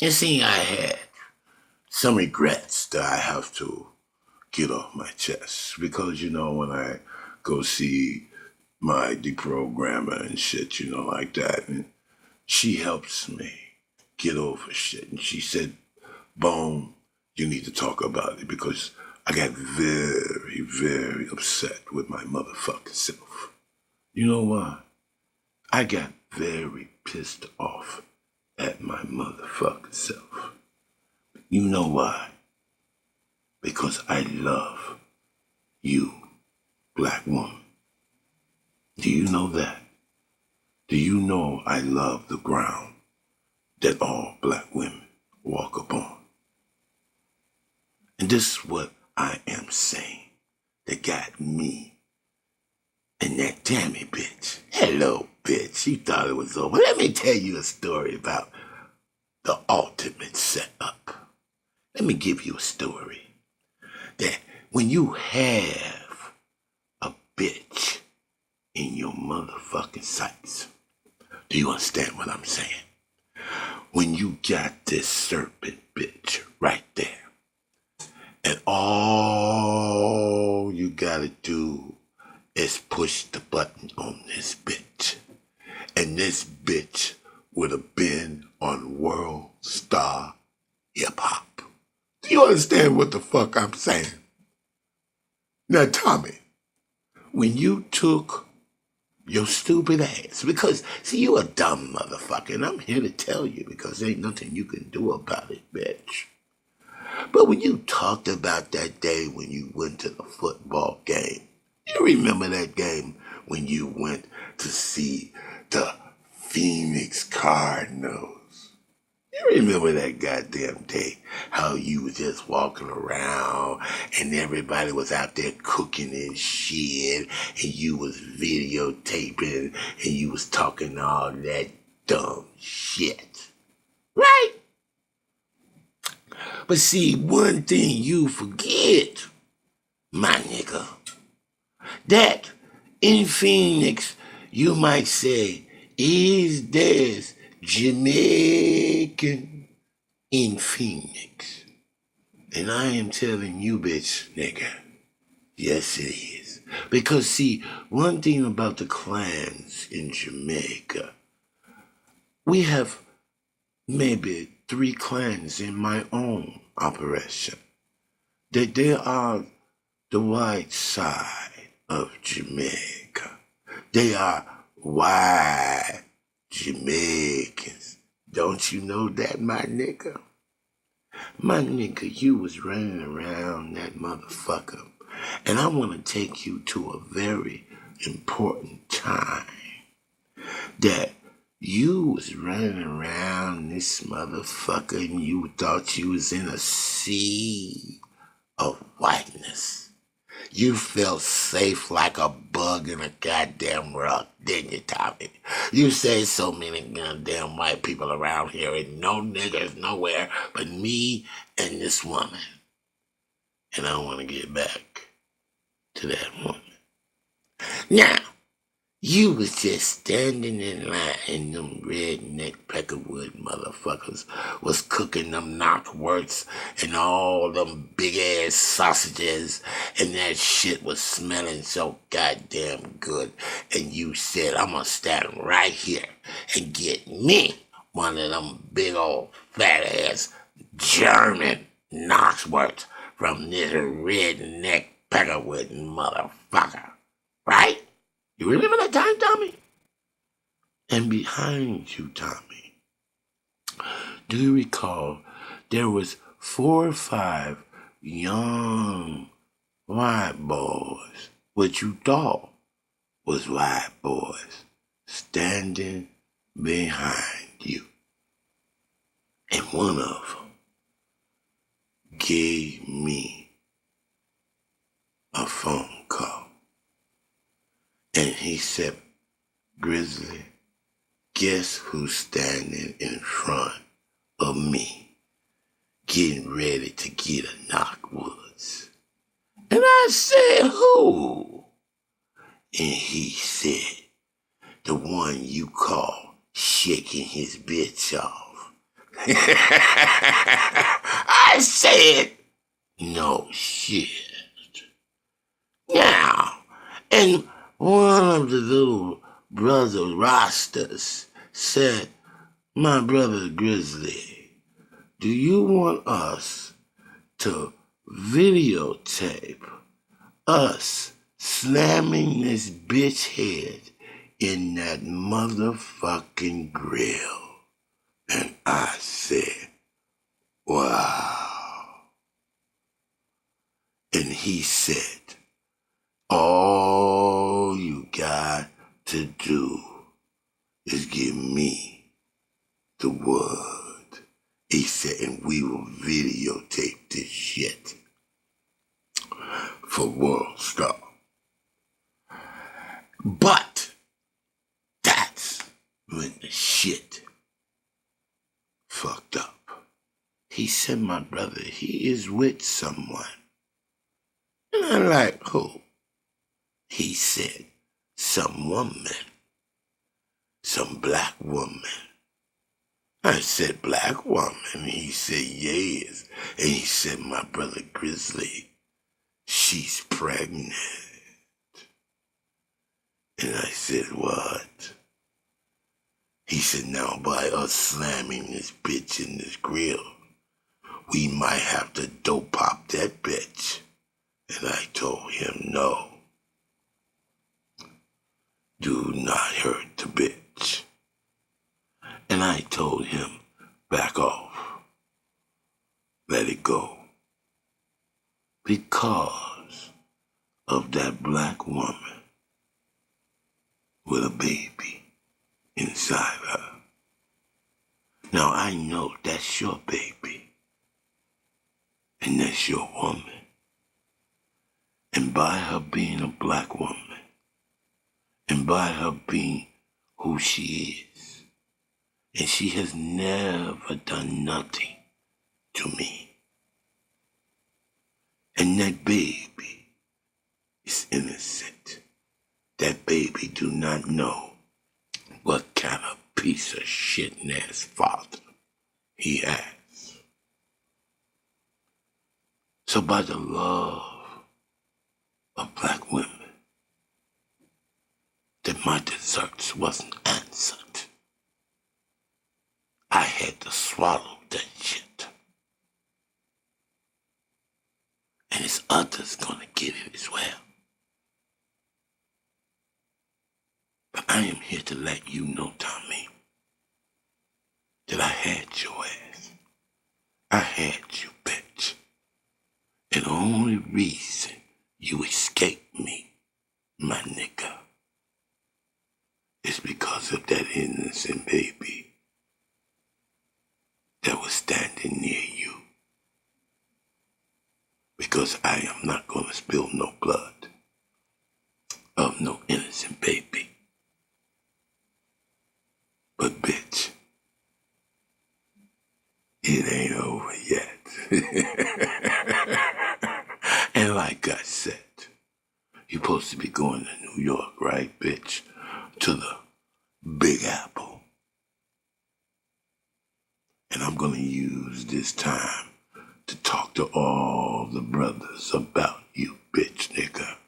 And see, I had some regrets that I have to get off my chest because, when I go see my deprogrammer and shit, like that, and she helps me get over shit. And she said, Bone, you need to talk about it because I got very, very upset with my motherfucking self. You know why? I got very pissed off at my motherfucking self. You know why? Because I love you, black woman. Do you know that? Do you know I love the ground that all black women walk upon? And this is what I am saying that got me and that Tammy bitch. Hello, bitch. She thought it was over. Let me tell you a story about the ultimate setup. Let me give you a story that when you have a bitch in your motherfucking sights, do you understand what I'm saying? When you got this serpent bitch right there, and all you gotta do is push the button on this bitch, and this bitch would have been on World Star Hip Hop. Do you understand what the fuck I'm saying? Now, Tommy, when you took your stupid ass, because, see, you a dumb motherfucker, and I'm here to tell you because ain't nothing you can do about it, bitch. But when you talked about that day when you went to the football game, you remember that game when you went to see the Phoenix Cardinals? You remember that goddamn day, how you was just walking around and everybody was out there cooking and shit, and you was videotaping and you was talking all that dumb shit. Right? But see, one thing you forget, my nigga, that in Phoenix, you might say, is there's Jamaican in Phoenix? And I am telling you, bitch, nigga, yes it is. Because see, one thing about the clans in Jamaica, we have maybe 3 clans in my own operation. They are the white side of Jamaica. They are white Jamaicans. Don't you know that, my nigga? My nigga, you was running around that motherfucker. And I want to take you to a very important time that you was running around this motherfucker and you thought you was in a sea of whiteness. You felt safe like a bug in a goddamn rug, didn't you, Tommy? You say so many goddamn white people around here and no niggas nowhere but me and this woman. And I want to get back to that woman. Now, you was just standing in line and them redneck peckerwood motherfuckers was cooking them knockwursts and all them big ass sausages and that shit was smelling so goddamn good. And you said, I'm gonna stand right here and get me one of them big old fat ass German knockwursts from this redneck peckerwood motherfucker. Right? You remember that time, Tommy? And behind you, Tommy, do you recall there was 4 or 5 young white boys, what you thought was white boys, standing behind you. And one of them gave me a phone call. And he said, Grizzly, guess who's standing in front of me, getting ready to get a knockwoods? And I said, who? And he said, the one you call shaking his bitch off. I said, no shit. Now, and one of the little brother rosters said, my brother Grizzly, do you want us to videotape us slamming this bitch head in that motherfucking grill? And I said, wow. And he said, all you got to do is give me the word. He said, and we will videotape this shit for World Star. But that's when the shit fucked up. He said, my brother, he is with someone. And I'm like, who? He said, some woman, some black woman. I said, black woman? He said, yes. And he said, my brother Grizzly, she's pregnant. And I said, what? He said, now by us slamming this bitch in this grill, we might have to dope pop that bitch. And I told him, no. Do not hurt the bitch. And I told him, back off. Let it go. Because of that black woman with a baby inside her. Now I know that's your baby. And that's your woman. And by her being a black woman, and by her being who she is, and she has never done nothing to me. And that baby is innocent. That baby do not know what kind of piece of shit-ass father he has. So by the love of black women, that my desserts wasn't answered. I had to swallow that shit. And there's others gonna get it as well. But I am here to let you know, Tommy, that I had your ass. I had you, bitch. And the only reason you escaped me, my nigga, is because of that innocent baby that was standing near you. Because I am not gonna spill no blood of no innocent baby. But bitch, it ain't over yet. And like I said, you're supposed to be going to New York, right, bitch? To the Big Apple. And I'm gonna use this time to talk to all the brothers about you, bitch nigga.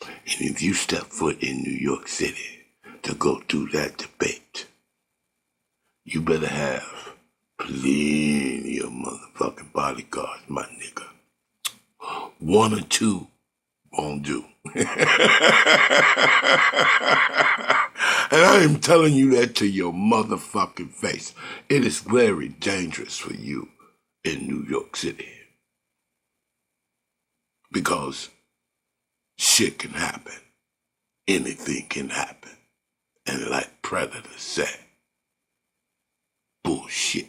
And if you step foot in New York City to go do that debate, you better have plenty of motherfucking bodyguards, my nigga. One or two won't do. And I am telling you that to your motherfucking face. It is very dangerous for you in New York City. Because shit can happen. Anything can happen. And like Predator said, bullshit